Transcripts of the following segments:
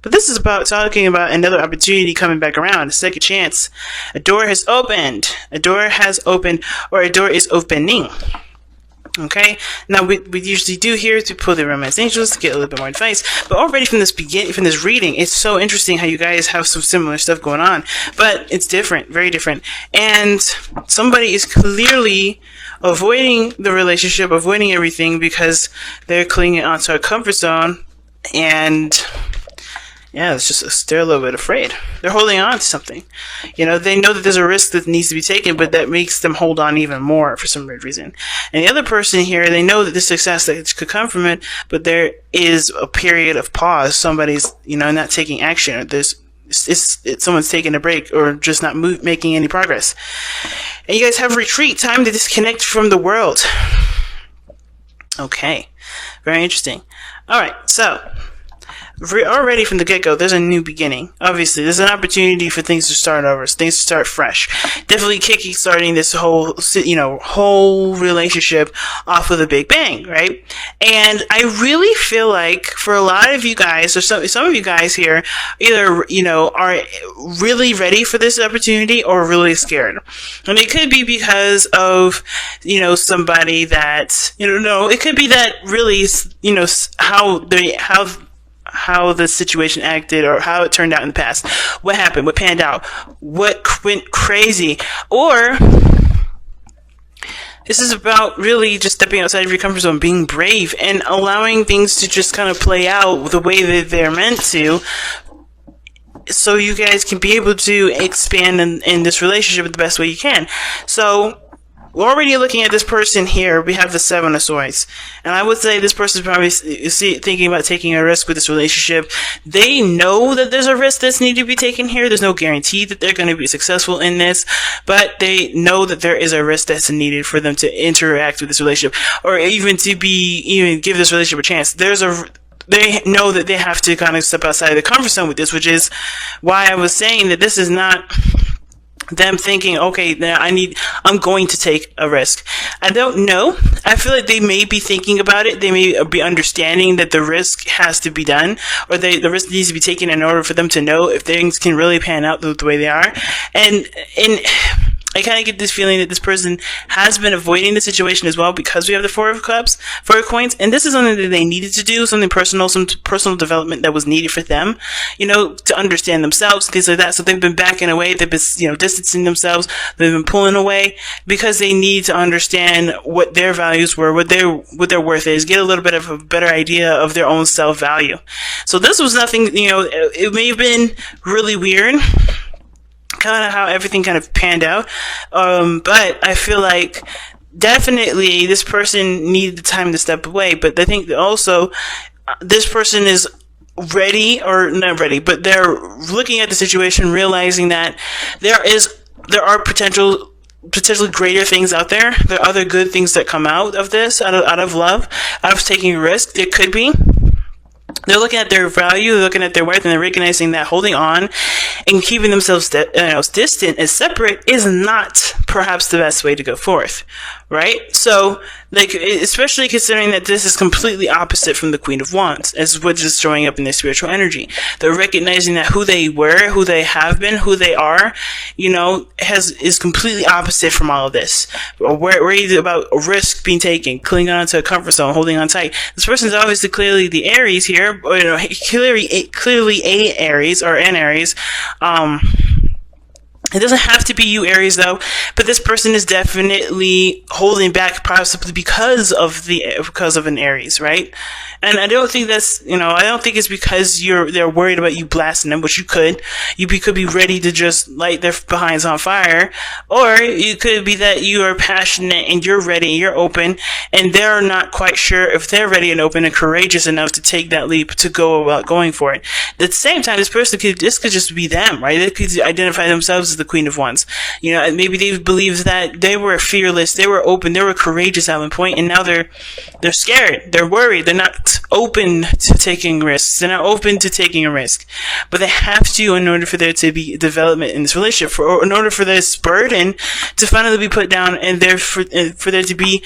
But this is about talking about another opportunity coming back around, a second chance. A door has opened. A door has opened, or a door is opening. Okay, now we usually do here to pull the romance angels to get a little bit more advice, but already from this reading, it's so interesting how you guys have some similar stuff going on, but it's different, very different, and somebody is clearly avoiding the relationship, avoiding everything because they're clinging onto a comfort zone, and yeah, it's just they're a little bit afraid. They're holding on to something. They know that there's a risk that needs to be taken, but that makes them hold on even more for some weird reason. And the other person here, they know that the success that could come from it, but there is a period of pause. Somebody's, not taking action. Or someone's taking a break or just not making any progress. And you guys have retreat, time to disconnect from the world. Okay, very interesting. All right, so already from the get-go, there's a new beginning. Obviously, there's an opportunity for things to start over, things to start fresh. Definitely kick-starting this whole relationship off of the Big Bang, right? And I really feel like for a lot of you guys, or some of you guys here, either, are really ready for this opportunity or really scared. And it could be because of, somebody that, it could be that really, how the situation acted or how it turned out in the past. What happened? What panned out? What went crazy? Or this is about really just stepping outside of your comfort zone, being brave, and allowing things to just kind of play out the way that they're meant to, so you guys can be able to expand in this relationship the best way you can. So we're already looking at this person here. We have the Seven of Swords. And I would say this person is probably thinking about taking a risk with this relationship. They know that there's a risk that's needed to be taken here. There's no guarantee that they're going to be successful in this, but they know that there is a risk that's needed for them to interact with this relationship, or even to give this relationship a chance. They know that they have to kind of step outside of the comfort zone with this, which is why I was saying that this is not them thinking, okay, now I'm going to take a risk. I don't know. I feel like they may be thinking about it. They may be understanding that the risk has to be done, or the risk needs to be taken in order for them to know if things can really pan out the way they are. And I kind of get this feeling that this person has been avoiding the situation as well, because we have the Four of Coins, and this is something that they needed to do, something personal, some personal development that was needed for them, to understand themselves, things like that. So they've been backing away, they've been, distancing themselves, they've been pulling away, because they need to understand what their values were, what their worth is, get a little bit of a better idea of their own self-value. So this was nothing, it may have been really weird, kind of how everything kind of panned out, but I feel like definitely this person needed the time to step away. But I think that also this person is ready, or not ready, but they're looking at the situation, realizing that there are potentially greater things out there. There are other good things that come out of this, out of love, out of taking a risk. There could be. They're looking at their value, they're looking at their worth, and they're recognizing that holding on and keeping themselves distant and separate is not perhaps the best way to go forth, right? So, especially considering that this is completely opposite from the Queen of Wands, as what's just showing up in their spiritual energy. They're recognizing that who they were, who they have been, who they are, is completely opposite from all of this. Worried about a risk being taken, clinging on to a comfort zone, holding on tight. This person's obviously clearly the Aries here, clearly a Aries, or an Aries. It doesn't have to be you, Aries, though, but this person is definitely holding back, possibly because of an Aries, right? And I don't think that's, I don't think it's because they're worried about you blasting them, which you could be ready to just light their behinds on fire, or it could be that you are passionate and you're ready, you're open, and they're not quite sure if they're ready and open and courageous enough to take that leap to go about going for it. At the same time, this could just be them, right? They could identify themselves as the Queen of Wands. Maybe they believe that they were fearless, they were open, they were courageous at one point, and now they're scared, they're worried, they're not open to taking risks, they're not open to taking a risk. But they have to, in order for there to be development in this relationship, or in order for this burden to finally be put down, and for there to be,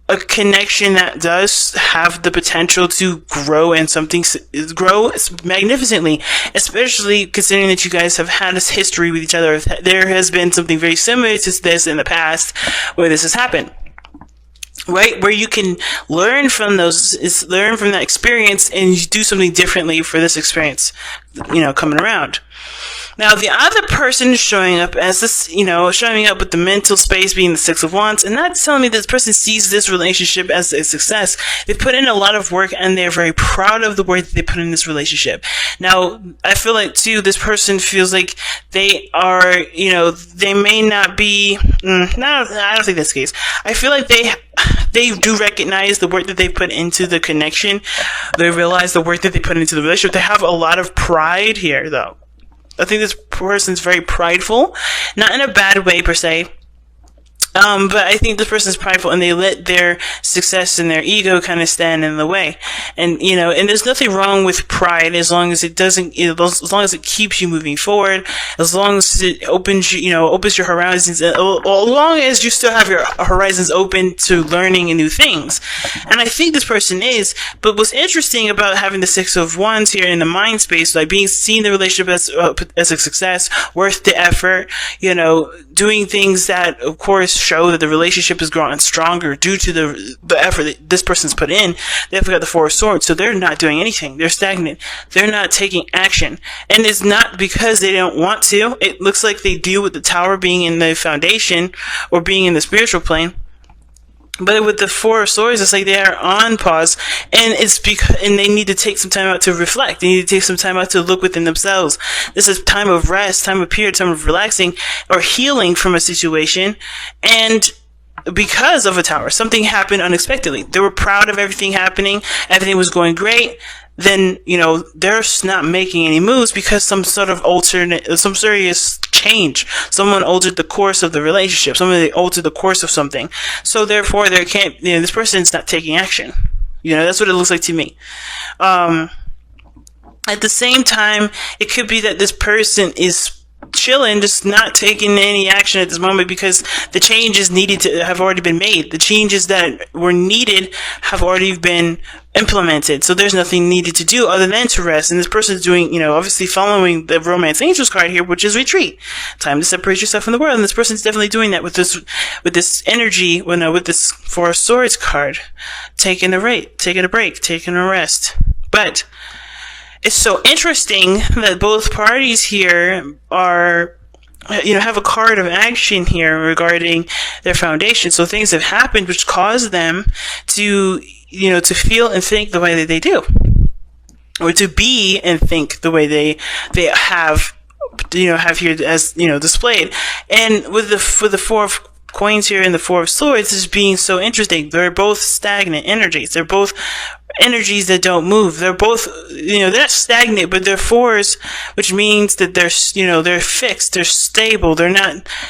a connection that does have the potential to grow and grow magnificently, especially considering that you guys have had this history with each other. There has been something very similar to this in the past where this has happened. Right, where you can learn from that experience and do something differently for this experience, coming around. Now, the other person is showing up as this, showing up with the mental space being the Six of Wands, and that's telling me this person sees this relationship as a success. They put in a lot of work, and they're very proud of the work that they put in this relationship. Now, I feel like, too, this person feels like they are, they may not be, no, I don't think that's the case. I feel like they do recognize the work that they put into the connection. They realize the work that they put into the relationship. They have a lot of pride here, though. I think this person's very prideful, not in a bad way per se, but I think this person's prideful, and they let their success and their ego kind of stand in the way. And, and there's nothing wrong with pride as long as it doesn't, as long as it keeps you moving forward, as long as it opens your horizons, as long as you still have your horizons open to learning and new things. And I think this person is, but what's interesting about having the Six of Wands here in the mind space, like seeing the relationship as a success, worth the effort, doing things that, of course, show that the relationship is growing stronger due to the effort that this person's put in. They've got the Four of Swords, so they're not doing anything. They're stagnant. They're not taking action. And it's not because they don't want to. It looks like they do with the Tower being in the foundation or being in the spiritual plane. But with the Four of Swords, it's like they are on pause, and and they need to take some time out to reflect. They need to take some time out to look within themselves. This is time of rest, time of period, time of relaxing or healing from a situation. And because of a Tower, something happened unexpectedly. They were proud of everything happening. Everything was going great. Then, they're not making any moves because some serious change. Someone altered the course of the relationship. Someone altered the course of something. So therefore, this person's not taking action. That's what it looks like to me. At the same time, it could be that this person is chilling, just not taking any action at this moment because the changes needed to have already been made. The changes that were needed have already been implemented. So there's nothing needed to do other than to rest. And this person is doing, obviously following the Romance Angels card here, which is retreat. Time to separate yourself from the world. And this person's definitely doing that with this energy, with this Four of Swords card. Taking a break, taking a rest. But it's so interesting that both parties here are, have a card of action here regarding their foundation. So things have happened which cause them to, to feel and think the way that they do. Or to be and think the way they have here as, displayed. And with the Four of Coins here and the Four of Swords, this is being so interesting. They're both stagnant energies. They're both energies that don't move. They're both, they're not stagnant, but they're fours, which means that they're fixed, they're stable, they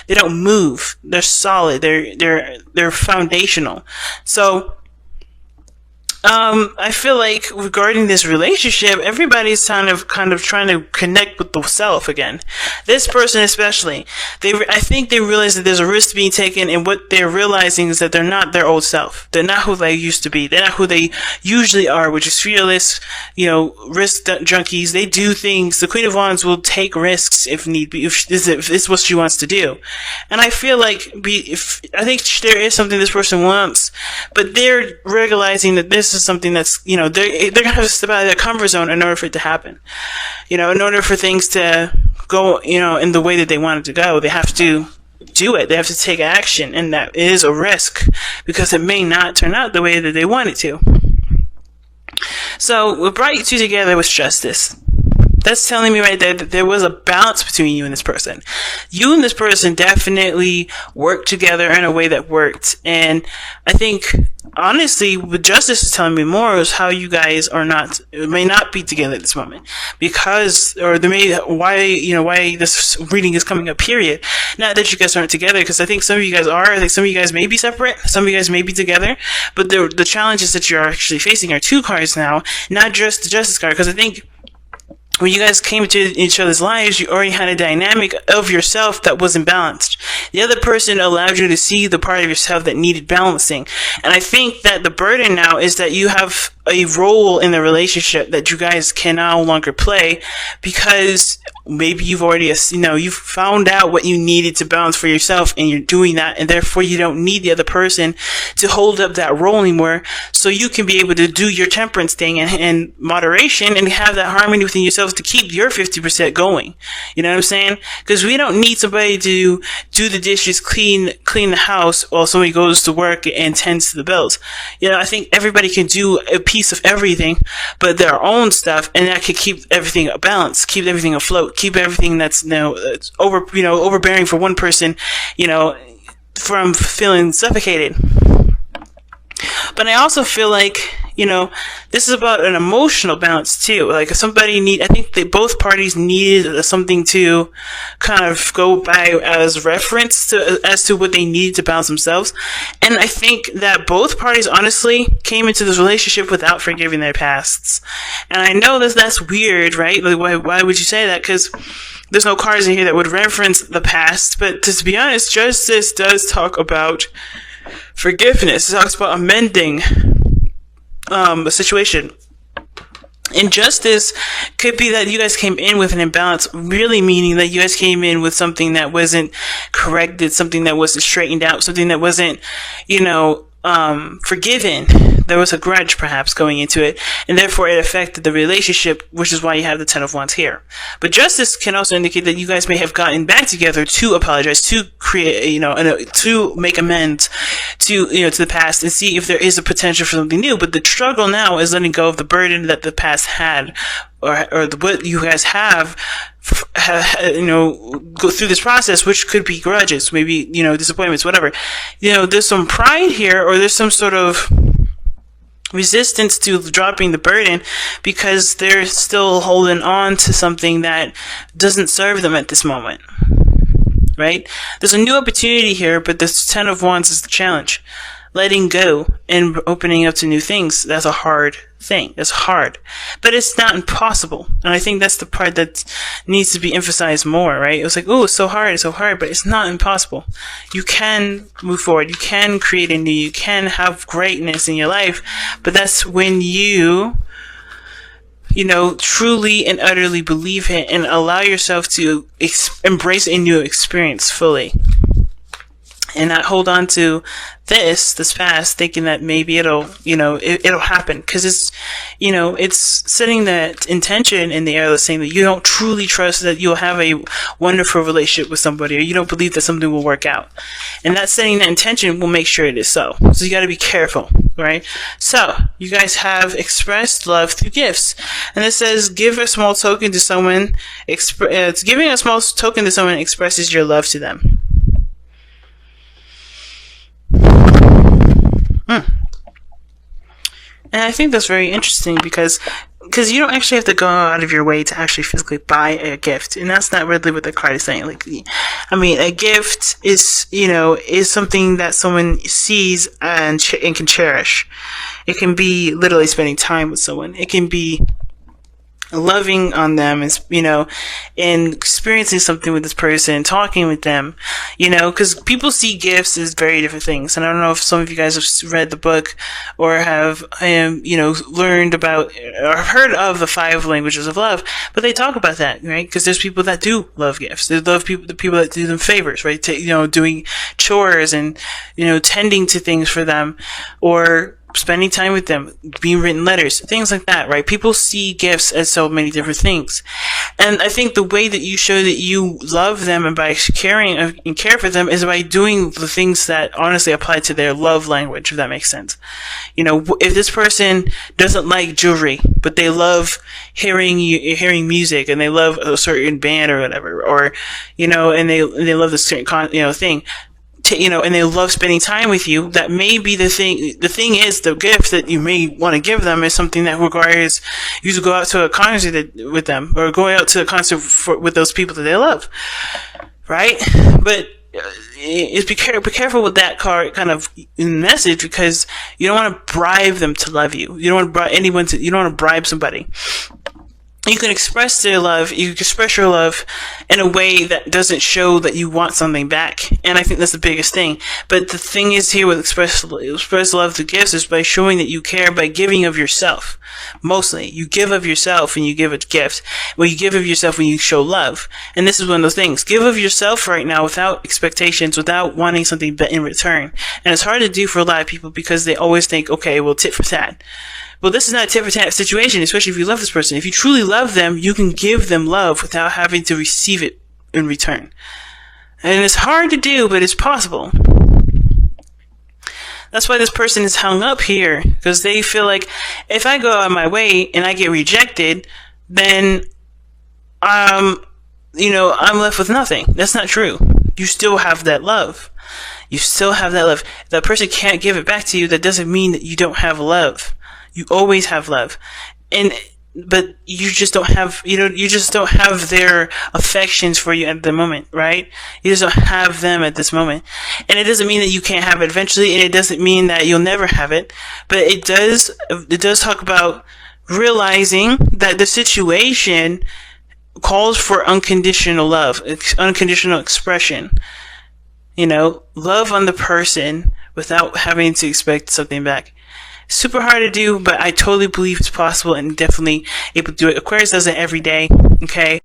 don't move, they're solid, they're foundational. So, I feel like regarding this relationship, everybody's kind of trying to connect with the self again. This person especially, I think they realize that there's a risk being taken, and what they're realizing is that they're not their old self. They're not who they used to be. They're not who they usually are, which is fearless, risk junkies. They do things. The Queen of Wands will take risks if need be, if it's what she wants to do. And I feel like I think there is something this person wants, but they're realizing that this is something that's, they're gonna have to step out of their comfort zone in order for it to happen. In order for things to go, in the way that they want it to go, they have to do it. They have to take action, and that is a risk because it may not turn out the way that they want it to. So what brought you two together was justice. That's telling me right there that there was a balance between you and this person. You and this person definitely worked together in a way that worked. And I think, honestly, what justice is telling me more is how you guys may not be together at this moment. Why this reading is coming up, period. Not that you guys aren't together, because I think some of you guys are. I think some of you guys may be separate. Some of you guys may be together. But the challenges that you're actually facing are two cards now, not just the justice card, because I think when you guys came into each other's lives, you already had a dynamic of yourself that wasn't balanced. The other person allowed you to see the part of yourself that needed balancing. And I think that the burden now is that you have a role in the relationship that you guys can no longer play, because maybe you've already, you've found out what you needed to balance for yourself, and you're doing that, and therefore you don't need the other person to hold up that role anymore, so you can be able to do your temperance thing and moderation and have that harmony within yourselves to keep your 50% going. You know what I'm saying? Because we don't need somebody to do the dishes, clean the house while somebody goes to work and tends to the bills. I think everybody can do a piece of everything, but their own stuff, and that could keep everything balanced, keep everything afloat, keep everything that's overbearing for one person, from feeling suffocated. But I also feel like, this is about an emotional balance too. Like I think both parties needed something to kind of go by as reference as to what they needed to balance themselves. And I think that both parties honestly came into this relationship without forgiving their pasts. And I know that's weird, right? Like, why would you say that? Because there's no cards in here that would reference the past. But to be honest, Justice does talk about forgiveness. It talks about amending a situation. Injustice could be that you guys came in with an imbalance, really meaning that you guys came in with something that wasn't corrected, something that wasn't straightened out, something that wasn't, forgiven. There was a grudge perhaps going into it, and therefore it affected the relationship, which is why you have the Ten of Wands here. But Justice can also indicate that you guys may have gotten back together to apologize, to create, to make amends to the past and see if there is a potential for something new. But the struggle now is letting go of the burden that the past had, or what you guys have, go through this process, which could be grudges, maybe, disappointments, whatever. There's some pride here, or there's some sort of resistance to dropping the burden because they're still holding on to something that doesn't serve them at this moment. Right? There's a new opportunity here, but the Ten of Wands is the challenge. Letting go and opening up to new things, that's a hard thing. It's hard. But it's not impossible. And I think that's the part that needs to be emphasized more, right? It was like, oh, it's so hard, but it's not impossible. You can move forward. You can create a new, you can have greatness in your life. But that's when you truly and utterly believe it and allow yourself to embrace a new experience fully. And not hold on to this past, thinking that maybe it'll happen. Cause it's setting that intention in the air, saying that you don't truly trust that you'll have a wonderful relationship with somebody, or you don't believe that something will work out. And that setting that intention will make sure it is so. So you gotta be careful, right? So, you guys have expressed love through gifts. And it says, give a small token to someone, giving a small token to someone expresses your love to them. And I think that's very interesting because you don't actually have to go out of your way to actually physically buy a gift. And that's not really what the card is saying. A gift is something that someone sees and can cherish. It can be literally spending time with someone. It can be loving on them, and experiencing something with this person, talking with them, because people see gifts as very different things. And I don't know if some of you guys have read the book or have, learned about or heard of the 5 languages of love, but they talk about that, right? Because there's people that do love gifts. They love the people that do them favors, right? Doing chores and, tending to things for them, or spending time with them, being written letters, things like that, right? People see gifts as so many different things. And I think the way that you show that you love them and by caring and care for them is by doing the things that honestly apply to their love language, if that makes sense. If this person doesn't like jewelry, but they love hearing music and they love a certain band or whatever, or, and they love this certain, thing, and they love spending time with you, that may be the thing. The thing is, the gift that you may want to give them is something that requires you to go out to a concert with them, or go out to a concert with those people that they love, right? But be careful with that card kind of message, because you don't want to bribe them to love you. You don't want to bribe anyone you don't want to bribe somebody. you can express their love, you can express your love in a way that doesn't show that you want something back. And I think that's the biggest thing. But the thing is here with express love through gifts is by showing that you care, by giving of yourself. Mostly, you give of yourself when you give a gift. Well, you give of yourself when you show love. And this is one of those things. Give of yourself right now without expectations, without wanting something in return. And it's hard to do for a lot of people because they always think, okay, well, tit for tat. Well, this is not a tit for tat situation, especially if you love this person. If you truly love them, you can give them love without having to receive it in return. And it's hard to do, but it's possible. That's why this person is hung up here, because they feel like if I go out of my way and I get rejected, then I'm left with nothing. That's not true. You still have that love. You still have that love. If that person can't give it back to you, that doesn't mean that you don't have love. You always have love. But you just don't have, you just don't have their affections for you at the moment, right? You just don't have them at this moment. And it doesn't mean that you can't have it eventually, and it doesn't mean that you'll never have it. But it does talk about realizing that the situation calls for unconditional love, unconditional expression. Love on the person without having to expect something back. Super hard to do, but I totally believe it's possible and definitely able to do it. Aquarius does it every day, okay?